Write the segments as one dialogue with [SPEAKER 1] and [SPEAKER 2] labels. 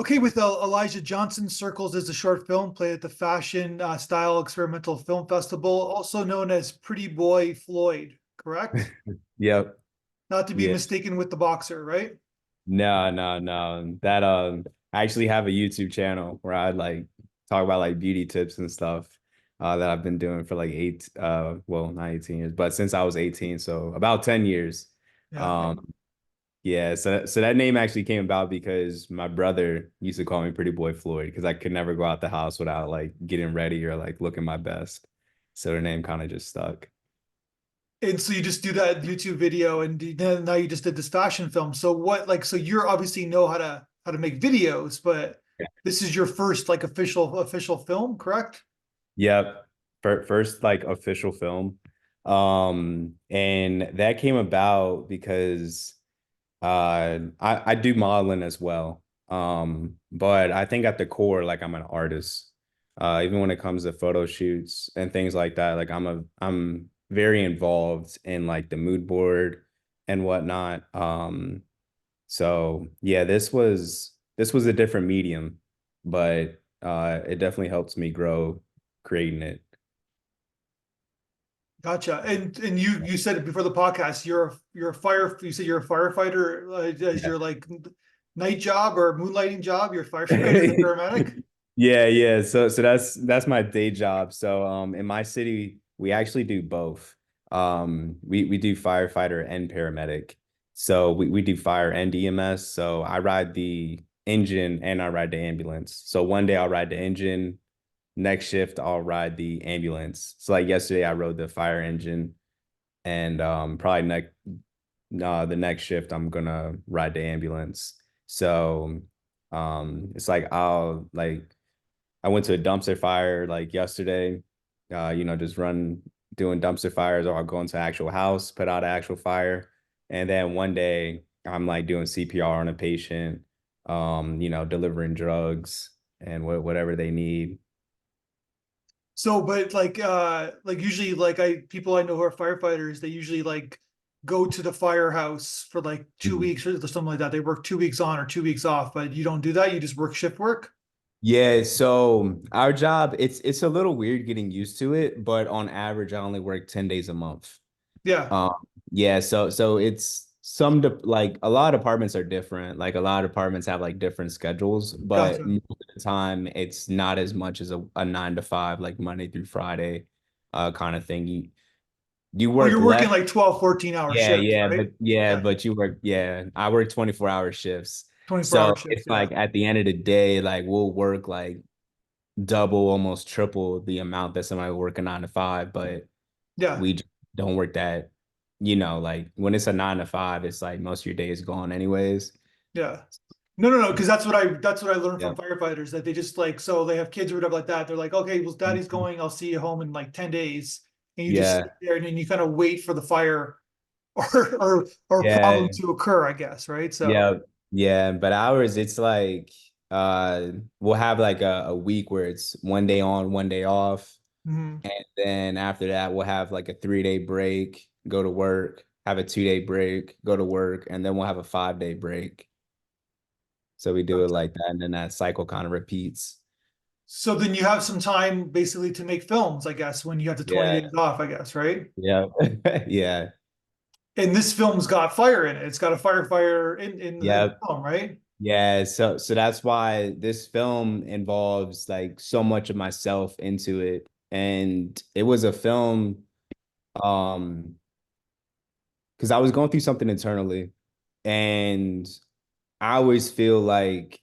[SPEAKER 1] Okay, with Elijah Johnson, Circles is a short film played at the Fashion Style Experimental Film Festival, also known as Pretty Boy Floyd, correct?
[SPEAKER 2] Yep.
[SPEAKER 1] Not to be
[SPEAKER 2] Yeah.
[SPEAKER 1] mistaken with the boxer, right?
[SPEAKER 2] No, no, no. That I actually have a YouTube channel where I like talk about like beauty tips and stuff that I've been doing for like well, not 18 years, but since I was 18, so about 10 years.
[SPEAKER 1] Yeah.
[SPEAKER 2] Um yeah, so that name actually came about because my brother used to call me Pretty Boy Floyd because I could never go out the house without like getting ready or like looking my best. So the name kind of just stuck.
[SPEAKER 1] And so you just do that YouTube video, and then now you just did this fashion film. So what, like, so you're obviously know how to make videos, but this is your first like official film, correct?
[SPEAKER 2] Yep. First like official film. And that came about because I do modeling as well. But I think at the core, like I'm an artist. Even when it comes to photo shoots and things like that, like I'm very involved in like the mood board and whatnot. So yeah, this was a different medium, but it definitely helps me grow creating it.
[SPEAKER 1] Gotcha. And you said it before the podcast. You're a fire. You said you're a firefighter as
[SPEAKER 2] Yeah.
[SPEAKER 1] your like night job or moonlighting job. You're a firefighter and a paramedic.
[SPEAKER 2] Yeah, yeah. So that's my day job. So in my city we actually do both. We do firefighter and paramedic. So we do fire and EMS. So I ride the engine and I ride the ambulance. So one day I'll ride the engine, next shift I'll ride the ambulance. So like yesterday I rode the fire engine and probably next the next shift I'm gonna ride the ambulance. So it's like I went to a dumpster fire like yesterday, just run doing dumpster fires, or I'll go into an actual house, put out an actual fire. And then one day I'm like doing CPR on a patient, delivering drugs and whatever they need.
[SPEAKER 1] So, but like usually like I people I know who are firefighters, they usually like go to the firehouse for like 2 weeks or something like that. They work 2 weeks on or 2 weeks off, but you don't do that. You just work shift work.
[SPEAKER 2] Yeah, so our job, it's a little weird getting used to it, but on average, I only work 10 days a month.
[SPEAKER 1] Yeah.
[SPEAKER 2] Um, yeah, so it's like a lot of departments are different. Like a lot of departments have like different schedules, but
[SPEAKER 1] Gotcha.
[SPEAKER 2] most of the time it's not as much as a 9 to 5, like Monday through Friday, kind of thing. You
[SPEAKER 1] Oh,
[SPEAKER 2] work
[SPEAKER 1] you're
[SPEAKER 2] less.
[SPEAKER 1] working like 12, 14 hour
[SPEAKER 2] Yeah,
[SPEAKER 1] shifts,
[SPEAKER 2] yeah,
[SPEAKER 1] right?
[SPEAKER 2] but yeah,
[SPEAKER 1] Yeah.
[SPEAKER 2] but you work, yeah, I work 24-hour shifts.
[SPEAKER 1] 24-hour
[SPEAKER 2] So
[SPEAKER 1] shifts.
[SPEAKER 2] it's
[SPEAKER 1] Yeah.
[SPEAKER 2] like at the end of the day, like we'll work like double, almost triple the amount that somebody working 9 to 5, but
[SPEAKER 1] Yeah.
[SPEAKER 2] we just don't work that, like when it's a 9 to 5, it's like most of your day is gone anyways.
[SPEAKER 1] Yeah. No, because that's what I learned
[SPEAKER 2] Yeah.
[SPEAKER 1] from firefighters that they just like so they have kids or whatever like that. They're like, okay, well, daddy's
[SPEAKER 2] Mhm.
[SPEAKER 1] going, I'll see you home in like 10 days. And you just
[SPEAKER 2] Yeah.
[SPEAKER 1] sit there and then you kind of wait for the fire or or problem
[SPEAKER 2] Yeah.
[SPEAKER 1] to occur, I guess, right? So
[SPEAKER 2] Yeah. Yeah. But ours, it's like we'll have like a week where it's one day on, one day off.
[SPEAKER 1] mhm.
[SPEAKER 2] And then after that, we'll have like a 3 day break, go to work, have a 2 day break, go to work, and then we'll have a 5 day break. So we do it
[SPEAKER 1] Gotcha.
[SPEAKER 2] like that, and then that cycle kind of repeats.
[SPEAKER 1] So then you have some time basically to make films, I guess, when you have the 20
[SPEAKER 2] Yeah,
[SPEAKER 1] days off, I guess, right?
[SPEAKER 2] yeah, yeah,
[SPEAKER 1] And this film's got fire in it. It's got a firefighter in the
[SPEAKER 2] yeah,
[SPEAKER 1] film, right?
[SPEAKER 2] yeah. So that's why this film involves like so much of myself into it, and it was a film, um, because I was going through something internally, and I always feel like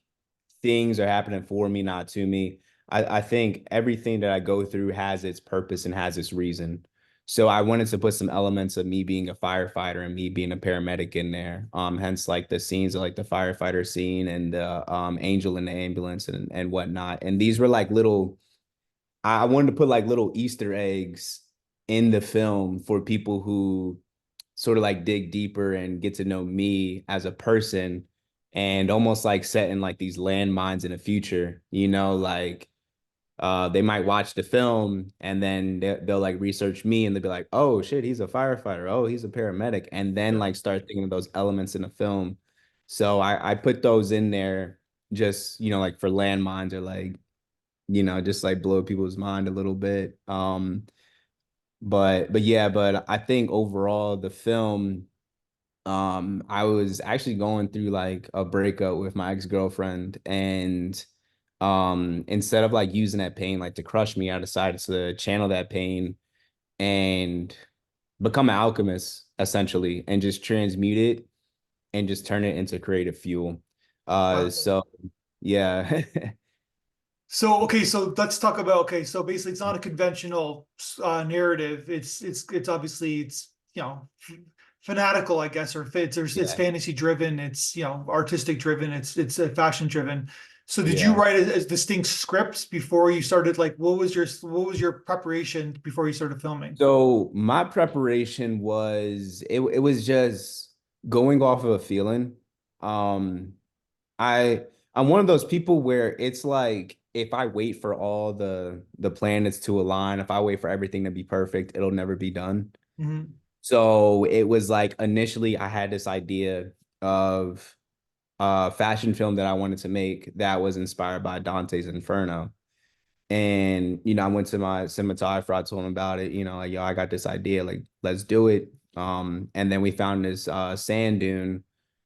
[SPEAKER 2] things are happening for me, not to me. I think everything that I go through has its purpose and has its reason. So I wanted to put some elements of me being a firefighter and me being a paramedic in there. Hence like the scenes of like the firefighter scene and the angel in the ambulance and whatnot. And these were like little, I wanted to put like little Easter eggs in the film for people who sort of like dig deeper and get to know me as a person, and almost like setting like these landmines in the future, like they might watch the film and then they'll like research me and they'll be like, oh shit, he's a firefighter, oh he's a paramedic, and then
[SPEAKER 1] Yeah.
[SPEAKER 2] like start thinking of those elements in the film. So I put those in there, just, like for landmines or like, just like blow people's mind a little bit. But yeah, but I think overall the film, I was actually going through like a breakup with my ex-girlfriend, and instead of like using that pain like to crush me, I decided to channel that pain and become an alchemist essentially, and just transmute it and just turn it into creative fuel.
[SPEAKER 1] Uh,
[SPEAKER 2] So yeah.
[SPEAKER 1] So okay, so let's talk about okay. So basically, it's not a conventional narrative. It's obviously it's fanatical, I guess, or it's
[SPEAKER 2] Yeah.
[SPEAKER 1] fantasy driven. It's artistic driven. It's fashion driven. So did you
[SPEAKER 2] Yeah.
[SPEAKER 1] write as distinct scripts before you started? Like, what was your preparation before you started filming?
[SPEAKER 2] So my preparation was it was just going off of a feeling. Um I I'm one of those people where it's like if I wait for all the planets to align, if I wait for everything to be perfect, it'll never be done.
[SPEAKER 1] Hmm.
[SPEAKER 2] So it was like initially I had this idea of a fashion film that I wanted to make that was inspired by Dante's Inferno. And, I went to my cinematographer, I told him about it, like, yo, I got this idea, like, let's do it. And then we found this sand dune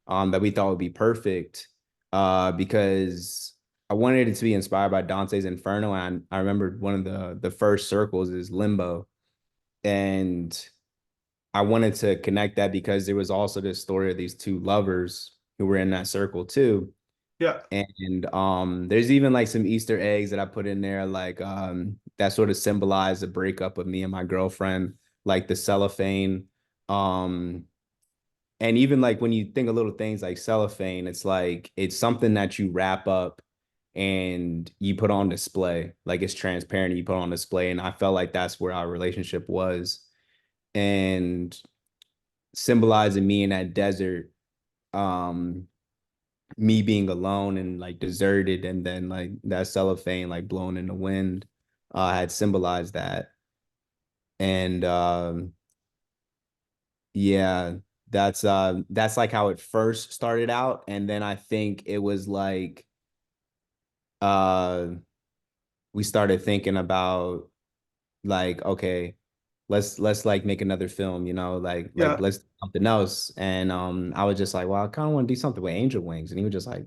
[SPEAKER 2] that we thought would be perfect because I wanted it to be inspired by Dante's Inferno. And I remember one of the first circles is limbo. And I wanted to connect that because there was also this story of these two lovers who were in that circle too.
[SPEAKER 1] Yeah,
[SPEAKER 2] And there's even like some Easter eggs that I put in there, like that sort of symbolize the breakup of me and my girlfriend, like the cellophane. Um, and even like when you think of little things like cellophane, it's like it's something that you wrap up and you put on display. Like it's transparent, and you put on display. And I felt like that's where our relationship was. And symbolizing me in that desert, um, me being alone and like deserted, and then like that cellophane like blown in the wind had symbolized that. And yeah, that's like how it first started out. And then I think it was like uh we started thinking about like, okay, let's like make another film, like
[SPEAKER 1] yeah,
[SPEAKER 2] let's do something else. And I was just like, well, I kind of want to do something with angel wings. And he was just like,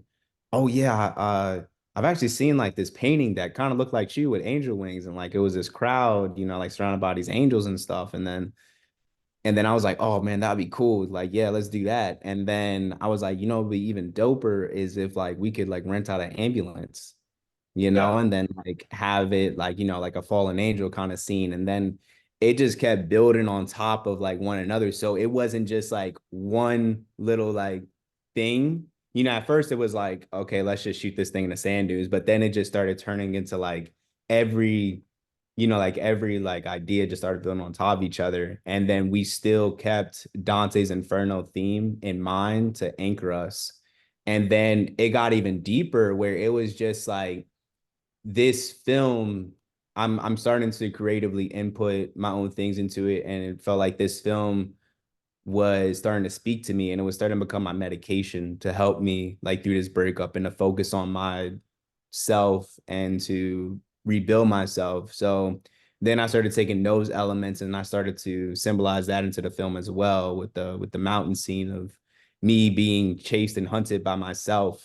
[SPEAKER 2] oh yeah, I've actually seen like this painting that kind of looked like you with angel wings, and like it was this crowd, like surrounded by these angels and stuff. And then I was like, oh man, that'd be cool. Like, yeah, let's do that. And then I was like, it'd be even doper is if like we could like rent out an ambulance,
[SPEAKER 1] yeah.
[SPEAKER 2] and then like have it like, like a fallen angel kind of scene. And then it just kept building on top of like one another. So it wasn't just like one little like thing. At first it was like, okay, let's just shoot this thing in the sand dunes. But then it just started turning into like every, like every like idea just started building on top of each other. And then we still kept Dante's Inferno theme in mind to anchor us. And then it got even deeper where it was just like, this film, I'm starting to creatively input my own things into it, and it felt like this film was starting to speak to me, and it was starting to become my medication to help me like through this breakup and to focus on my self and to rebuild myself. So then I started taking those elements and I started to symbolize that into the film as well, with the mountain scene of me being chased and hunted by myself.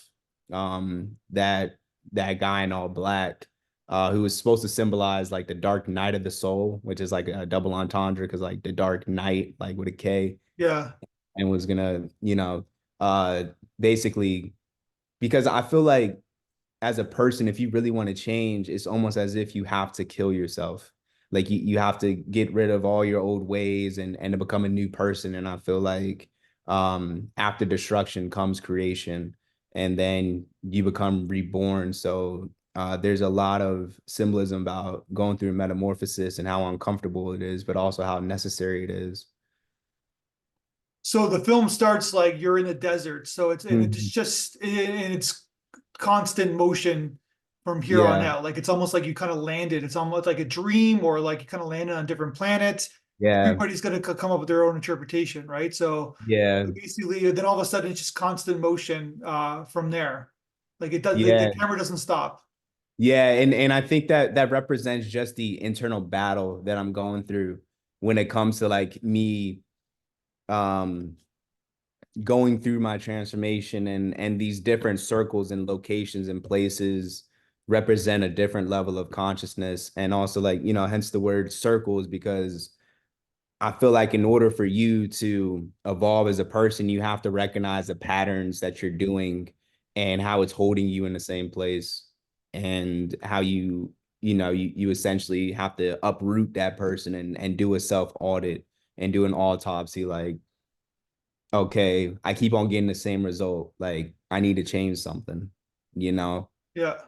[SPEAKER 2] That guy in all black, who was supposed to symbolize like the dark night of the soul, which is like a double entendre because like the dark night, like with a K,
[SPEAKER 1] Yeah.
[SPEAKER 2] and was gonna, uh, basically, because I feel like as a person, if you really want to change, it's almost as if you have to kill yourself. Like you have to get rid of all your old ways and to become a new person. And I feel like after destruction comes creation, and then you become reborn. So there's a lot of symbolism about going through metamorphosis and how uncomfortable it is, but also how necessary it is.
[SPEAKER 1] So the film starts like you're in the desert. So it's
[SPEAKER 2] Mhm.
[SPEAKER 1] just and it's constant motion from here on
[SPEAKER 2] Yeah,
[SPEAKER 1] out. Like it's almost like you kind of landed. It's almost like a dream, or like you kind of landed on different planets.
[SPEAKER 2] yeah,
[SPEAKER 1] Everybody's gonna come up with their own interpretation, right? So
[SPEAKER 2] yeah.
[SPEAKER 1] basically, then all of a sudden it's just constant motion from there. Like it does, the
[SPEAKER 2] Yeah.
[SPEAKER 1] camera doesn't stop.
[SPEAKER 2] Yeah, and I think that that represents just the internal battle that I'm going through when it comes to like me um going through my transformation, and these different circles and locations and places represent a different level of consciousness, and also like, you know, hence the word circles, because I feel like in order for you to evolve as a person, you have to recognize the patterns that you're doing and how it's holding you in the same place, and how you know, you essentially have to uproot that person and do a self audit and do an autopsy. Like, okay, I keep on getting the same result. Like, I need to change something, you know?
[SPEAKER 1] Yeah.
[SPEAKER 2] Yeah.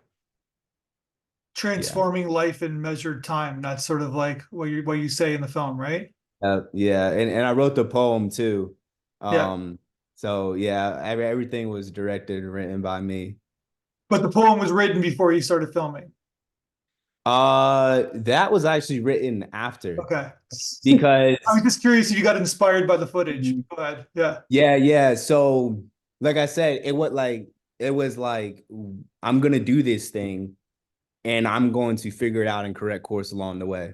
[SPEAKER 1] Transforming life in measured time. That's sort of like what you say in the film, right?
[SPEAKER 2] Yeah, and I wrote the poem too.
[SPEAKER 1] Yeah.
[SPEAKER 2] So yeah, everything was directed and written by me.
[SPEAKER 1] But the poem was written before you started filming.
[SPEAKER 2] That was actually written after,
[SPEAKER 1] Okay. I was
[SPEAKER 2] because
[SPEAKER 1] just curious if you got inspired by the footage. Go ahead. Yeah.
[SPEAKER 2] yeah. So like I said, it was like, I'm gonna do this thing and I'm going to figure it out and correct course along the way.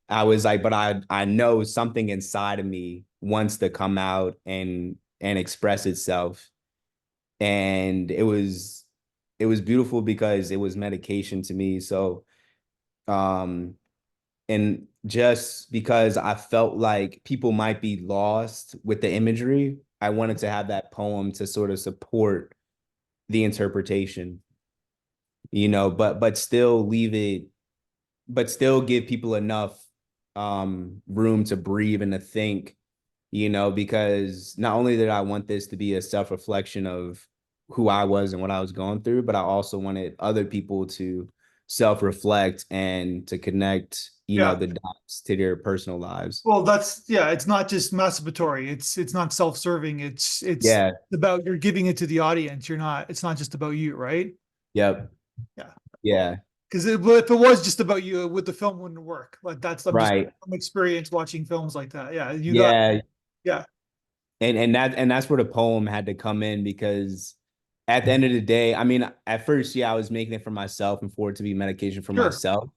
[SPEAKER 2] I was like, but I know something inside of me wants to come out and express itself. And it was beautiful because it was medication to me. So um and just because I felt like people might be lost with the imagery, I wanted to have that poem to sort of support the interpretation, you know, but still leave it, but still give people enough room to breathe and to think, you know, because not only did I want this to be a self-reflection of who I was and what I was going through, but I also wanted other people to self-reflect and to connect, you know,
[SPEAKER 1] Yeah.
[SPEAKER 2] the dots to their personal lives.
[SPEAKER 1] Well, that's yeah, it's not just masturbatory. It's not self-serving. It's
[SPEAKER 2] Yeah.
[SPEAKER 1] about you're giving it to the audience. You're not, it's not just about you, right?
[SPEAKER 2] Yep.
[SPEAKER 1] Yeah. Well,
[SPEAKER 2] Yeah.
[SPEAKER 1] because if it was just about you, with the film wouldn't work. Like that's I'm just
[SPEAKER 2] Right.
[SPEAKER 1] from experience watching films like that. Yeah, you got
[SPEAKER 2] Yeah.
[SPEAKER 1] yeah,
[SPEAKER 2] And that's where the poem had to come in, because at the end of the day, I mean, at first, yeah, I was making it for myself and for it to be medication for
[SPEAKER 1] sure.
[SPEAKER 2] myself.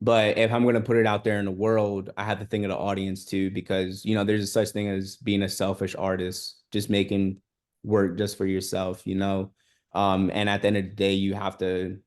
[SPEAKER 2] But if I'm going to put it out there in the world, I have to think of the audience too, because, you know, there's a such thing as being a selfish artist, just making work just for yourself, you know. And at the end of the day, you have to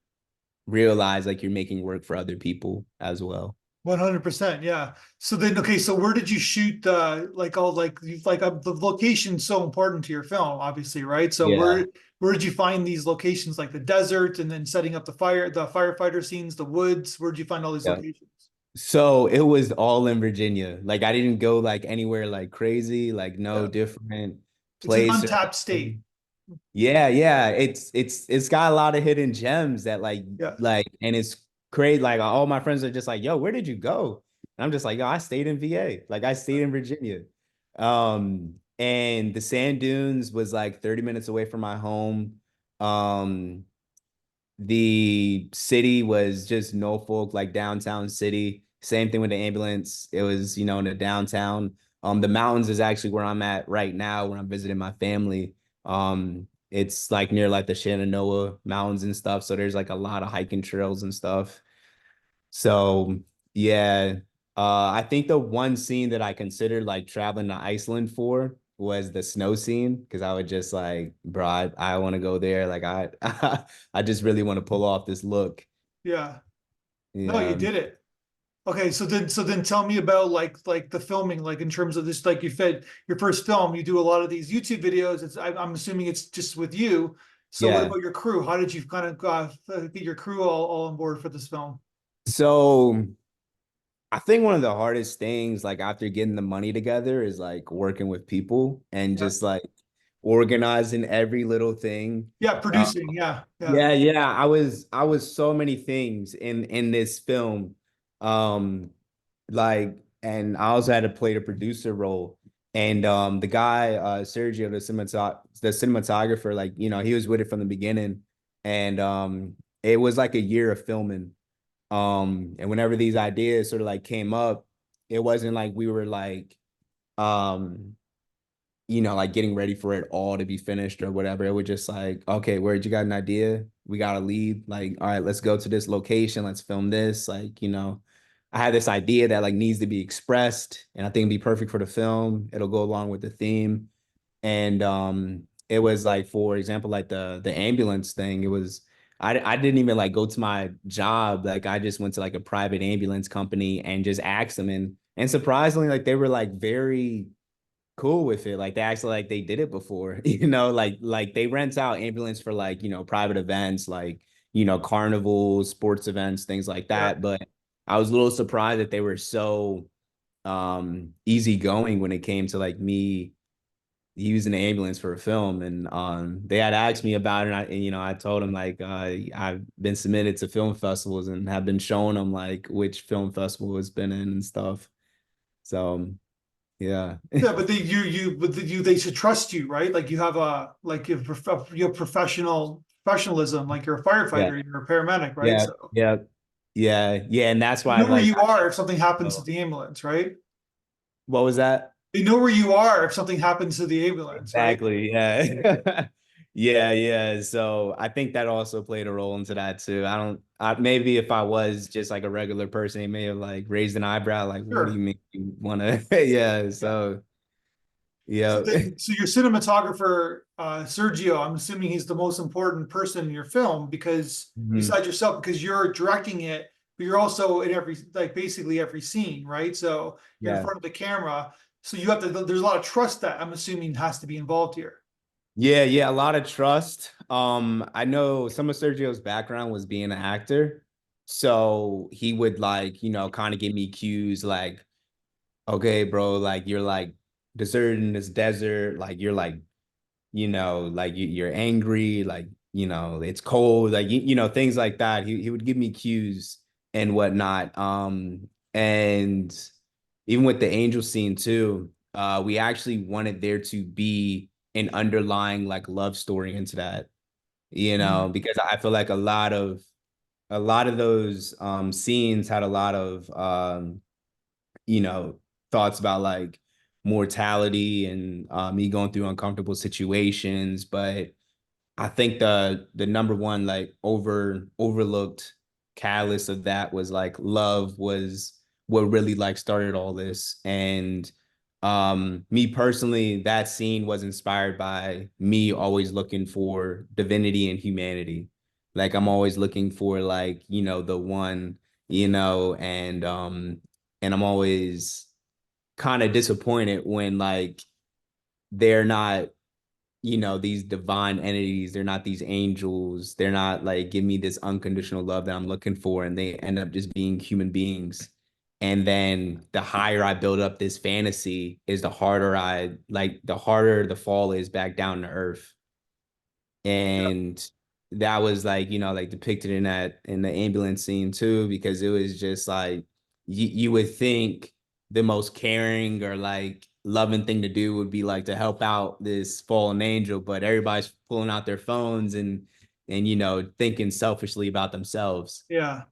[SPEAKER 2] realize like you're making work for other people as well.
[SPEAKER 1] 100%. Yeah. So then, okay. So where did you shoot? Like all like the location's so important to your film, obviously, right? So
[SPEAKER 2] Yeah.
[SPEAKER 1] where did you find these locations, like the desert, and then setting up the firefighter scenes, the woods? Where did you find all these
[SPEAKER 2] Yeah.
[SPEAKER 1] locations?
[SPEAKER 2] So it was all in Virginia. Like, I didn't go like anywhere like crazy, like no
[SPEAKER 1] Yeah.
[SPEAKER 2] different
[SPEAKER 1] It's an
[SPEAKER 2] place or
[SPEAKER 1] untapped state.
[SPEAKER 2] anything. Yeah, yeah. It's got a lot of hidden gems that
[SPEAKER 1] Yeah.
[SPEAKER 2] and it's crazy. Like, all my friends are just like, yo, where did you go? And I'm just like, yo, I stayed in VA. Like, I stayed in Virginia. And the sand dunes was like 30 minutes away from my home. Um, the city was just Norfolk, like downtown city. Same thing with the ambulance. It was, you know, in the downtown. The mountains is actually where I'm at right now, when I'm visiting my family. It's like near like the Shenandoah Mountains and stuff. So there's like a lot of hiking trails and stuff. So yeah, I think the one scene that I considered like traveling to Iceland for was the snow scene, because I would just like, bro, I want to go there. Like, I just really want to pull off this look.
[SPEAKER 1] Yeah. No, you
[SPEAKER 2] Yeah,
[SPEAKER 1] did it. Okay, so then tell me about like the filming, like in terms of this, like you said, your first film, you do a lot of these YouTube videos. I'm assuming it's just with you. So what
[SPEAKER 2] yeah.
[SPEAKER 1] about your crew? How did you kind of get your crew all on board for this film?
[SPEAKER 2] So I think one of the hardest things, like after getting the money together, is like working with people and
[SPEAKER 1] Yeah,
[SPEAKER 2] just like organizing every little thing.
[SPEAKER 1] yeah,
[SPEAKER 2] Uh,
[SPEAKER 1] producing. Yeah, yeah,
[SPEAKER 2] yeah. I was so many things in this film. Like, and I also had to play the producer role. And the guy, Sergio, the cinematographer, like, you know, he was with it from the beginning. And it was like a year of filming. And whenever these ideas sort of like came up, it wasn't like we were like um you know, like getting ready for it all to be finished or whatever. It was just like, okay, where you got an idea? we gotta leave. Like, all right, let's go to this location, let's film this. Like, I had this idea that like needs to be expressed, and I think it'd be perfect for the film. It'll go along with the theme. And it was like, for example, like the ambulance thing. It was I didn't even like go to my job. Like I just went to like a private ambulance company and just asked them, and surprisingly, like they were like very cool with it. Like they actually like they did it before, like they rent out ambulance for like, private events, like, carnivals, sports events, things like
[SPEAKER 1] Yeah.
[SPEAKER 2] that. But I was a little surprised that they were so easygoing when it came to like me using the ambulance for a film. And they had asked me about it, and I told them like I've been submitted to film festivals and have been showing them like which film festival it's been in and stuff. So yeah.
[SPEAKER 1] Yeah, but they should trust you, right? Like you have you have professionalism, like you're a
[SPEAKER 2] Yeah.
[SPEAKER 1] firefighter, you're a paramedic, right?
[SPEAKER 2] Yeah,
[SPEAKER 1] So
[SPEAKER 2] yeah, yeah, and that's
[SPEAKER 1] you
[SPEAKER 2] why,
[SPEAKER 1] know where
[SPEAKER 2] like,
[SPEAKER 1] you are if something happens to
[SPEAKER 2] oh,
[SPEAKER 1] the ambulance, right?
[SPEAKER 2] what was that?
[SPEAKER 1] They know where you are if something happens to the ambulance, right?
[SPEAKER 2] Exactly. Yeah, yeah, yeah. So I think that also played a role into that too. Maybe if I was just like a regular person, they may have like raised an eyebrow, like, "What do you
[SPEAKER 1] Sure.
[SPEAKER 2] mean you want to?" Yeah.
[SPEAKER 1] Yeah.
[SPEAKER 2] So
[SPEAKER 1] So,
[SPEAKER 2] yeah.
[SPEAKER 1] so your cinematographer, Sergio, I'm assuming he's the most important person in your film because
[SPEAKER 2] Mhm.
[SPEAKER 1] besides yourself, because you're directing it, but you're also in every, like basically every scene, right? So you're in
[SPEAKER 2] Yeah.
[SPEAKER 1] front of the camera. So you have to, there's a lot of trust that I'm assuming has to be involved here.
[SPEAKER 2] Yeah, yeah, a lot of trust. I know some of Sergio's background was being an actor. So he would like, kind of give me cues like, okay, bro, like you're like deserted in this desert, like you're like, like you're angry, like, it's cold, like things like that. He would give me cues and whatnot. And even with the angel scene too, we actually wanted there to be an underlying like love story into that,
[SPEAKER 1] Mhm.
[SPEAKER 2] because I feel like a lot of those scenes had a lot of you know, thoughts about like mortality and me going through uncomfortable situations. But I think the number one like overlooked catalyst of that was like love was what really like started all this. And me personally, that scene was inspired by me always looking for divinity and humanity. Like I'm always looking for like, the one, and I'm always kind of disappointed when like they're not, these divine entities, they're not these angels, they're not like give me this unconditional love that I'm looking for, and they end up just being human beings. And then the higher I build up this fantasy is the harder the fall is back down to earth.
[SPEAKER 1] Yeah.
[SPEAKER 2] And that was like, like depicted in the ambulance scene too, because it was just like you would think the most caring or like loving thing to do would be like to help out this fallen angel, but everybody's pulling out their phones and thinking selfishly about themselves.
[SPEAKER 1] Yeah.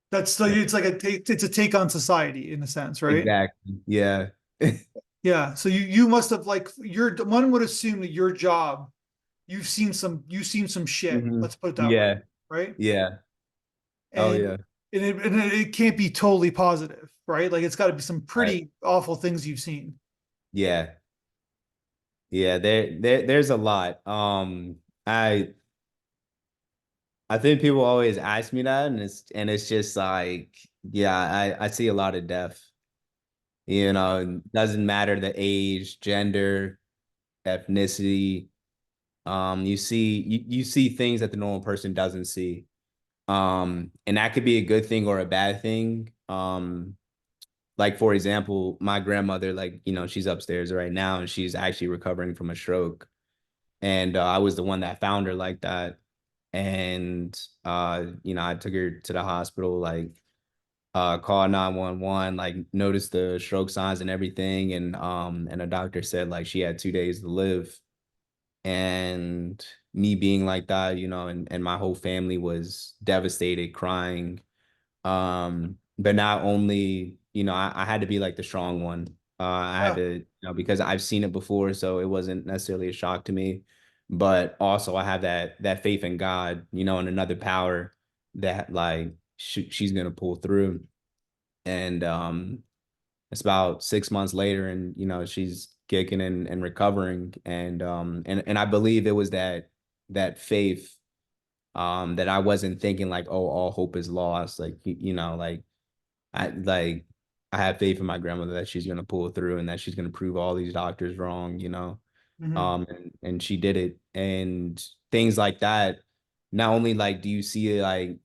[SPEAKER 1] That's like, it's like it's a take on society in a sense, right?
[SPEAKER 2] Exactly. Yeah.
[SPEAKER 1] Yeah. So you must have like one would assume that your job, you've seen some shit,
[SPEAKER 2] Hmm.
[SPEAKER 1] let's put it that way,
[SPEAKER 2] Yeah.
[SPEAKER 1] right?
[SPEAKER 2] Yeah. Oh
[SPEAKER 1] And
[SPEAKER 2] yeah.
[SPEAKER 1] it can't be totally positive, right? Like it's got to be some
[SPEAKER 2] Right.
[SPEAKER 1] pretty awful things you've seen.
[SPEAKER 2] Yeah. Yeah. There's a lot. I I think people always ask me that, and it's just like, yeah, I see a lot of death. It doesn't matter the age, gender, ethnicity. You see things that the normal person doesn't see. And that could be a good thing or a bad thing. Like for example, my grandmother, like, she's upstairs right now and she's actually recovering from a stroke. And I was the one that found her like that. And I took her to the hospital, like called 911, like noticed the stroke signs and everything. And the doctor said like she had 2 days to live. And me being like that, and my whole family was devastated, crying. But not only, I had to be like the strong one. I had
[SPEAKER 1] Yeah.
[SPEAKER 2] to, because I've seen it before, so it wasn't necessarily a shock to me. but also I have that faith in God, you know, and another power that like she's gonna pull through. And it's about 6 months later, and you know, she's kicking and recovering. And I believe it was that faith that I wasn't thinking like, oh, all hope is lost. Like you know, like I have faith in my grandmother that she's gonna pull through and that she's gonna prove all these doctors wrong, you know.
[SPEAKER 1] Hmm.
[SPEAKER 2] And she did it. And things like that, not only like do you see like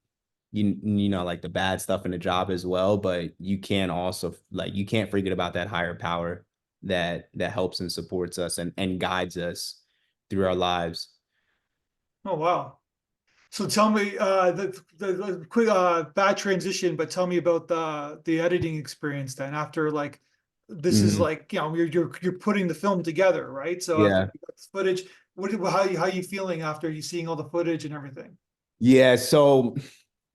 [SPEAKER 2] you know like the bad stuff in the job as well, but you can also like you can't forget about that higher power that helps and supports us and guides us through our lives.
[SPEAKER 1] Oh, wow. So tell me, the quick bad transition, but tell me about the editing experience then. After like, this is
[SPEAKER 2] Mhm.
[SPEAKER 1] like, you know, you're putting the film together, right? So after
[SPEAKER 2] Yeah.
[SPEAKER 1] you got this footage, how you feeling after you seeing all the footage and everything?
[SPEAKER 2] Yeah. So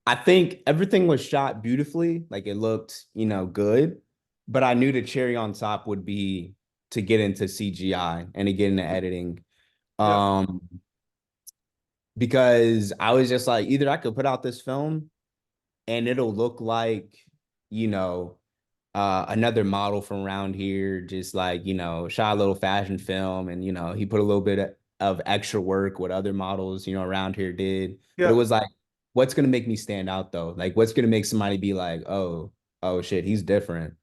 [SPEAKER 2] I think everything was shot beautifully. Like it looked, you know, good. But I knew the cherry on top would be to get into CGI and to get into editing.
[SPEAKER 1] Yeah,
[SPEAKER 2] Um, because I was just like, either I could put out this film and it'll look like, you know, another model from around here, just like, you know, shot a little fashion film and, you know, he put a little bit of extra work what other models, you know, around here did. But it
[SPEAKER 1] yeah,
[SPEAKER 2] was like, what's going to make me stand out though? Like, what's going to make somebody be like, oh shit, he's different,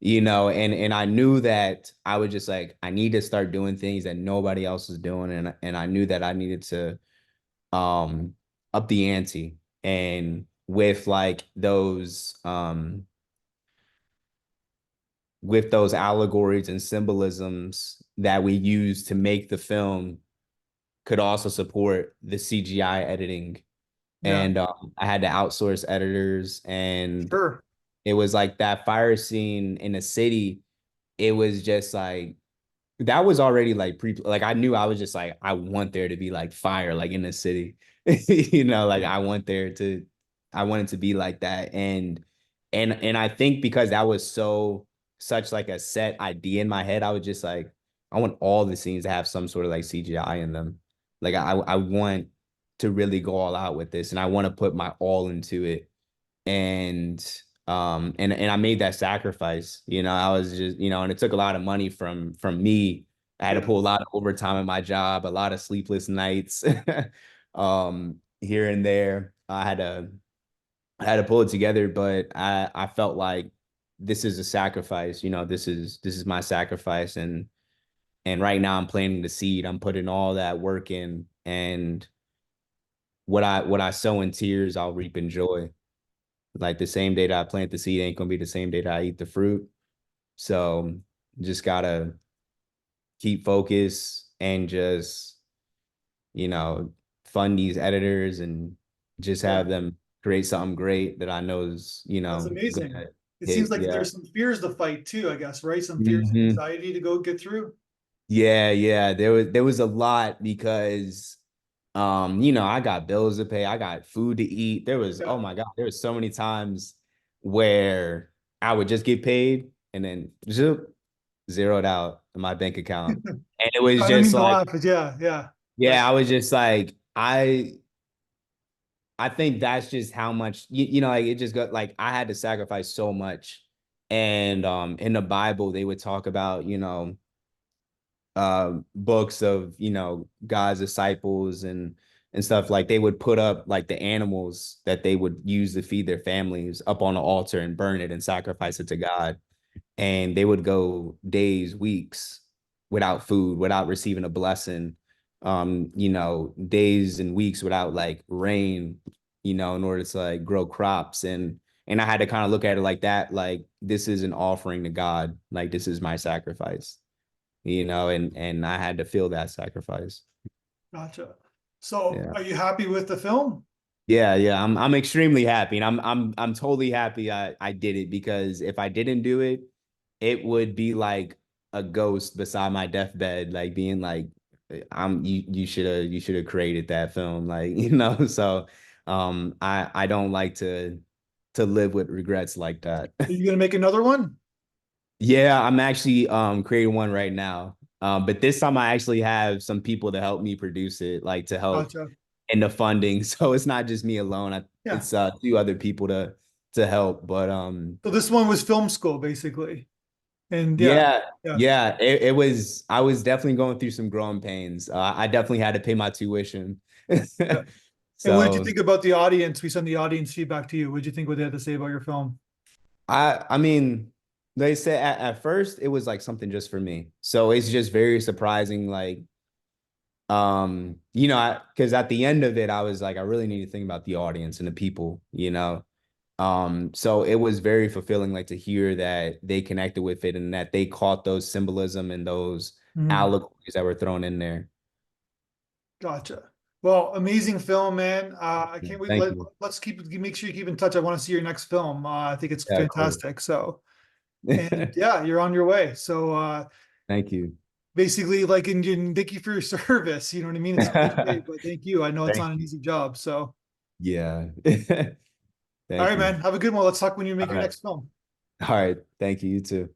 [SPEAKER 2] you know? And I knew that I was just like, I need to start doing things that nobody else is doing. And I knew that I needed to um up the ante. And with those allegories and symbolisms that we use to make the film could also support the CGI editing.
[SPEAKER 1] yeah,
[SPEAKER 2] And I had to outsource editors, and
[SPEAKER 1] sure.
[SPEAKER 2] it was like that fire scene in the city. It was just like that was already like like I knew I was just like I want there to be like fire like in the city. You know, like I wanted to be like that. And I think because that was such like a set idea in my head, I was just like I want all the scenes to have some sort of like CGI in them. Like I want to really go all out with this, and I want to put my all into it. And I made that sacrifice. You know, I was just, you know, and it took a lot of money from me. I had to
[SPEAKER 1] Yeah,
[SPEAKER 2] pull a lot of overtime in my job, a lot of sleepless nights, here and there. I had to pull it together, but I felt like this is a sacrifice. You know, this is my sacrifice, and right now I'm planting the seed. I'm putting all that work in, and what I sow in tears, I'll reap in joy. Like the same day that I plant the seed ain't gonna be the same day that I eat the fruit. So just gotta keep focus and just, you know, fund these editors and just
[SPEAKER 1] yeah,
[SPEAKER 2] have them create something great that I know is, you
[SPEAKER 1] that's
[SPEAKER 2] know,
[SPEAKER 1] amazing.
[SPEAKER 2] gonna
[SPEAKER 1] It seems
[SPEAKER 2] hit.
[SPEAKER 1] like
[SPEAKER 2] Yeah.
[SPEAKER 1] there's some fears to fight too, I guess, right? Some fears and
[SPEAKER 2] Hmm.
[SPEAKER 1] anxiety to go get through.
[SPEAKER 2] Yeah, yeah. There was a lot because you know, I got bills to pay, I got food to eat.
[SPEAKER 1] Yeah.
[SPEAKER 2] Oh my God, there was so many times where I would just get paid and then zoop, zeroed out in my bank account. And it was
[SPEAKER 1] I don't
[SPEAKER 2] just
[SPEAKER 1] mean to
[SPEAKER 2] like,
[SPEAKER 1] laugh, but yeah, yeah,
[SPEAKER 2] yeah,
[SPEAKER 1] right.
[SPEAKER 2] I was just like, I think that's just how much you know, like it just got like I had to sacrifice so much. And in the Bible, they would talk about, you know, books of, you know, God's disciples and stuff. Like they would put up like the animals that they would use to feed their families up on the altar and burn it and sacrifice it to God. And they would go days, weeks without food, without receiving a blessing. You know, days and weeks without like rain, you know, in order to like grow crops. And I had to kind of look at it like that, like this is an offering to God, like this is my sacrifice, you know, and I had to feel that sacrifice.
[SPEAKER 1] Gotcha. So
[SPEAKER 2] Yeah.
[SPEAKER 1] are you happy with the film?
[SPEAKER 2] Yeah, yeah. I'm extremely happy. And I'm totally happy I did it, because if I didn't do it, it would be like a ghost beside my deathbed, like being like, you should have created that film. Like, you know, so I don't like to live with regrets like that.
[SPEAKER 1] Are you gonna make another one?
[SPEAKER 2] Yeah, I'm actually creating one right now. But this time I actually have some people to help me produce it, like to help
[SPEAKER 1] Gotcha.
[SPEAKER 2] in the funding. So it's not just me alone.
[SPEAKER 1] Yeah.
[SPEAKER 2] It's two other people to help. But
[SPEAKER 1] So this one was film school basically. And yeah,
[SPEAKER 2] yeah,
[SPEAKER 1] yeah,
[SPEAKER 2] yeah, it was. I was definitely going through some growing pains. I definitely had to pay my tuition.
[SPEAKER 1] yeah. And what did you
[SPEAKER 2] So
[SPEAKER 1] think about the audience? We sent the audience feedback to you. What did you think what they had to say about your film?
[SPEAKER 2] I mean, they said at first it was like something just for me. So it's just very surprising, like because at the end of it, I was like, I really need to think about the audience and the people, you know. So it was very fulfilling, like to hear that they connected with it and that they caught those symbolism and those
[SPEAKER 1] Mhm.
[SPEAKER 2] allegories that were thrown in there.
[SPEAKER 1] Gotcha. Well, amazing film, man. I can't wait.
[SPEAKER 2] Thank you.
[SPEAKER 1] Let's make sure you keep in touch. I want to see your next film. I think it's
[SPEAKER 2] Yeah, of course.
[SPEAKER 1] fantastic. So, and yeah, you're on your way. So,
[SPEAKER 2] Thank you.
[SPEAKER 1] basically, like, and thank you for your service. You know what I mean? It's a cliche, but thank you. I know it's
[SPEAKER 2] Thank
[SPEAKER 1] not an
[SPEAKER 2] you.
[SPEAKER 1] easy job. So,
[SPEAKER 2] Yeah.
[SPEAKER 1] all
[SPEAKER 2] Thank
[SPEAKER 1] right,
[SPEAKER 2] you.
[SPEAKER 1] man. Have a good one. Let's talk when you make
[SPEAKER 2] All
[SPEAKER 1] your
[SPEAKER 2] right.
[SPEAKER 1] next film.
[SPEAKER 2] All right. Thank you. You too.